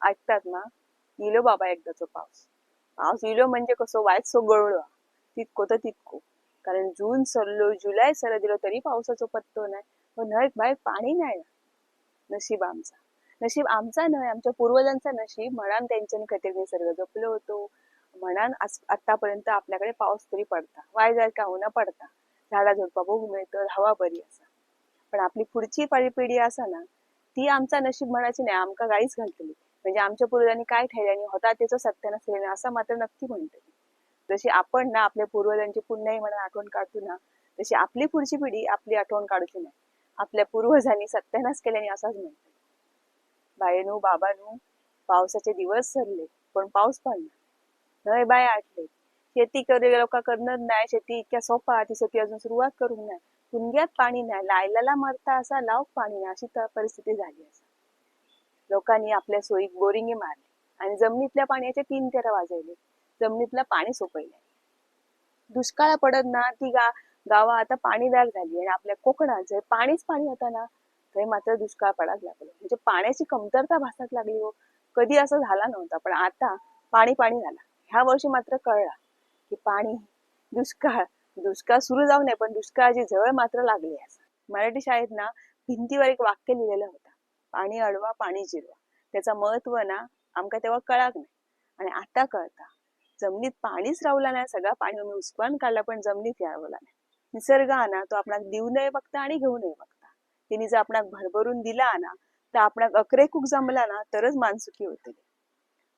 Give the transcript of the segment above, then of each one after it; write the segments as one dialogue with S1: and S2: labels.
S1: ऐकतात ना, इलो बाबा एकदाचो पाऊस. पाऊस इलो म्हणजे कसो वायचो गळलो तितको तर तितको. कारण जून सरलो, जुलै सर दिलो तरी पावसाचो पत्तो नाही. पण न्हंयक बाहेर पाणी नाही ना. नशीब आमचा. नशीब आमचा नाही, आमच्या पूर्वजांचा नशीब म्हणान त्यांच्यानी खातीर निसर्ग जपलो होतो. म्हणान आतापर्यंत आपल्याकडे पाऊस तरी पडता. वाय जाय का होईना पडता. झाडा झुडपा बघू मिळतं, हवा बरी असा. पण आपली पुढची पिढी असा ना, ती आमचा नशीब म्हणायची नाही, आमका गाईच घालतली. म्हणजे आमच्या पूर्वजांनी काय ठेवल्याने होता त्याचं सत्यानाश केल्याने असं मात्र नक्की म्हणतली. जशी आपण ना आपल्या पूर्वजांची पुण्याई म्हणून आठवण काढतो ना, तशी आपली पुढची पिढी आपली आठवण काढूची नाही. आपल्या पूर्वजांनी सत्यानाश केल्याने असाच म्हणतो. बायनू बाबानू, पावसाचे दिवस सरले पण पाऊस पडला. न्हय बाय आटले. शेती लोक करणार नाही, शेती इतक्या सोपा ती शेती अजून सुरुवात करून नाही. कुंग्यात पाणी नाही, लायलाला मरता असा लावक पाणी नाही, अशी परिस्थिती झाली असा. लोकांनी आपल्या सोयीक बोरिंगे मारले आणि जमिनीतल्या पाण्याचे 3 तेरा वाजवले. जमिनीतलं पाणी सोपवले. दुष्काळ पडत ना ती गावा आता पाणीदार झाली आणि आपल्या कोकणात जर पाणीच पाणी होता ना, तर मात्र दुष्काळ पडायला लागलो. म्हणजे पाण्याची कमतरता भासायला लागली हो. कधी असं झाला नव्हता, पण आता पाणी पाणी झाला. ह्या वर्षी मात्र कळला की पाणी दुष्काळ दुष्काळ सुरू जाऊ नये, पण दुष्काळाची झळ मात्र लागली असं. मराठी शाळेत ना भिंतीवर एक वाक्य लिहिलेलं होतं, पाणी अडवा पाणी जिरवा. त्याचं महत्व ना आमका तेव्हा कळाक नाही आणि आता कळता. जमिनीत पाणीच रावला नाही, सगळा पाणी आम्ही उचलून काढला पण जमिनीत रावला नाही. निसर्ग ना तो आपणाक देऊ नये बघता आणि घेऊ नये बघता. तिने जर आपणाक भरभरून दिला ना, तर आपणाक अकरेकूक जमला ना तरच मानसुखी होते.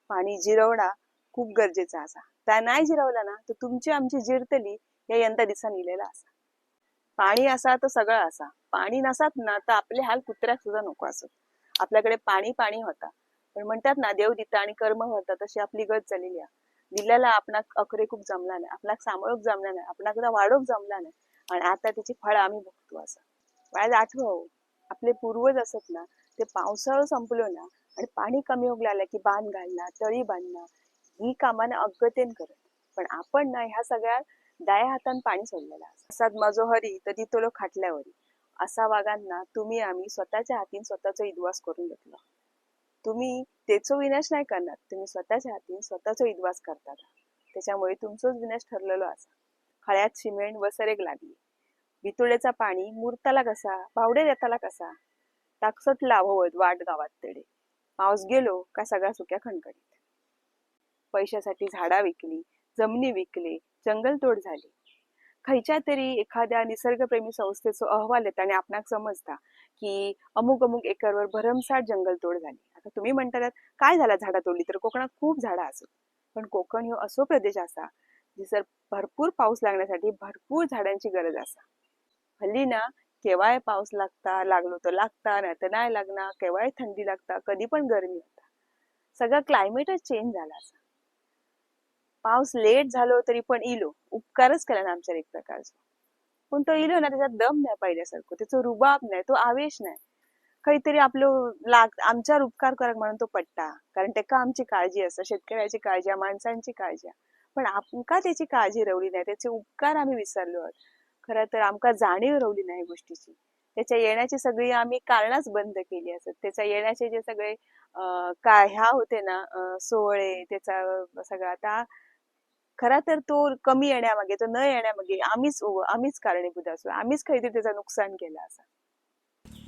S1: पाणी जिरवणा खूप गरजेचा असा. त्या नाही जिरवला ना तर तुमची आमची जिरतली या यंदा दिसा लिहिलेला असा. पाणी असा तर सगळं असा. पाणी नसात ना तर आपले हाल कुत्र्याक सुद्धा नको असत. आपल्याकडे पाणी पाणी होता, पण म्हणतात ना देव दिता आणि कर्म होता, तशी आपली गत झालेली आहे. दिल्याला आपणाक अकरेकूक जमला नाही, आपणाक सांभाळूक जमला नाही, आपणाक वाढवूक जमला नाही आणि आता त्याची फळ आम्ही भोगतो असं. वायद आठव, आपले पूर्वज असत ना ते पावसाळा संपलो ना आणि पाणी कमी होऊ लागलं की बांध घालणं, तळी बांधणं ही कामानं अगतेन करत. पण आपण ना ह्या सगळ्या दाया हातान पाणी सोडलेलं असात. माझो हरी तरी तो खाटल्यावरी असा वागांना तुम्ही आम्ही स्वतःच्या हातीन स्वतःचा इद्वास करून घेतला. तुम्ही त्याचा विनाश नाही करणार, तुम्ही स्वतःच्या हातीन स्वतःचा इद्वास करतात. त्याच्यामुळे तुमचाच विनाश ठरलेलो असा. खळ्यात सिमेंट वसरेक लागली, वितुळेचा पाणी मुरताला कसा, बावडे देताला कसा. ताकसट लावत वाट गावात तेडे. पाऊस गेलो का सगळा सुक्या खणखणीत. पैशासाठी झाडा विकली, जमिनी विकले, जंगलतोड झाली. खयच्या तरी एखाद्या निसर्गप्रेमी संस्थेचा अहवाल येता आणि आपणाक समजता की अमुक अमुक एकरवर भरमसाठ जंगलतोड झाली. आता तुम्ही म्हणतात काय झाला झाडा तोडली, तर कोकणात खूप झाडा असत. पण कोकण ह्यो असो प्रदेश असा जिसर भरपूर पाऊस लागण्यासाठी भरपूर झाडांची गरज असा. हल्ली ना केव्हाय पाऊस लागलो तर लागता, नाही तर नाही लागणार. केव्हाय थंडी लागता, कधी पण गरमी होता. सगळं क्लायमेटच चेंज झाला असा. पाऊस लेट झालो तरी पण इलो उपकारच केला ना आमच्या एक प्रकारचा. पण तो इलो ना त्याच्यात दम नाही पहिल्यासारखं, त्याचा रुबाब नाही, तो आवेश नाही. काहीतरी आपलं आमच्यावर उपकार करक म्हणून तो पट्टा. कारण त्याका आमची काळजी असते, शेतकऱ्याची काळजी, माणसांची काळजी. पण आमका त्याची काळजी रवली नाही, त्याचे उपकार आम्ही विसरलो आहोत. खरं तर आमका जाणीव रवली नाही गोष्टीची. त्याच्या येण्याची सगळी आम्ही कारणच बंद केली असत. त्याच्या येण्याचे जे सगळे काय ह्या होते ना सोहळे, त्याचा सगळा आता खरा तर तो कमी येण्यामागे, तो न येण्यामागे आम्हीच कारणीभूत असो. आम्हीच काहीतरी त्याचं नुकसान केलं असं.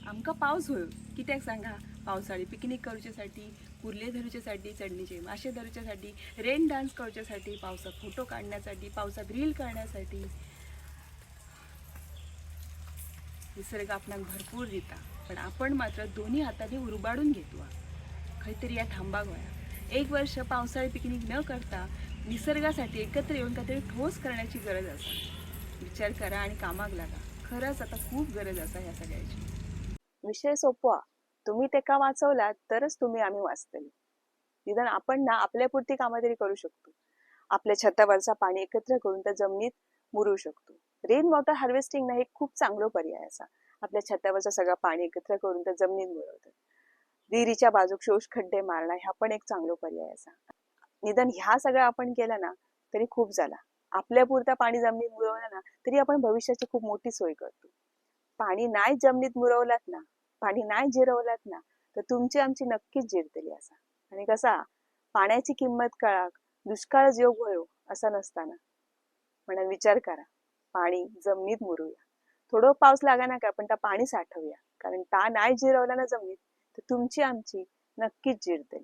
S1: आमका पाऊस होयो कित्याक सांगा. पावसाळी पिकनिक करूच्यासाठी, कुर्ले धरूच्यासाठी, चढणीचे मासे धरूच्यासाठी, रेन डान्स करूच्यासाठी, पावसात फोटो काढण्यासाठी, पावसात रील करण्यासाठी. निसर्ग आपणाक भरपूर देता, पण आपण मात्र दोन्ही हाताने उरबाडून घेतो. काहीतरी या थांबा गोया. एक वर्ष पावसाळी पिकनिक न करता निसर्गासाठी एकत्र येऊन काहीतरी ठोस करण्याची गरज असते. विचार करा आणि कामाक लागा. खरंच आता खूप गरज असा ह्या सगळ्याची. विषय सोपवा, तुम्ही ते का वाचवलात तरच तुम्ही आम्ही वाचतली. निदान आपण ना आपल्यापुरती कामं तरी करू शकतो. आपल्या छतावरचा पाणी एकत्र करून त्या जमिनीत मुरू शकतो. रेन वॉटर हार्वेस्टिंग ना हे खूप चांगलं पर्याय असा. आपल्या छतावरचं सगळं पाणी एकत्र करून त्या जमिनीत मुरवतात. विहिरीच्या बाजूक शोष खड्डे मारणं हा पण एक चांगला पर्याय असा. निदान ह्या सगळं आपण केलं ना तरी खूप झाला. आपल्या पुरता पाणी जमिनीत मुरवलं ना तरी आपण भविष्याची खूप मोठी सोय करतो. पाणी नाही जमिनीत मुरवलात ना, पाणी नाही जिरवलात ना, तर तुमची आमची नक्कीच जिरतली असा. आणि कसा पाण्याची किंमत कळाक दुष्काळ योग होयो असा नसताना. म्हणून विचार करा, पाणी जमिनीत मुरूया. थोडं पाऊस लागा ना का पण त्या पाणी साठवूया, कारण ता नाही जिरवला ना जमिनीत तर तुमची आमची नक्कीच जिरतली.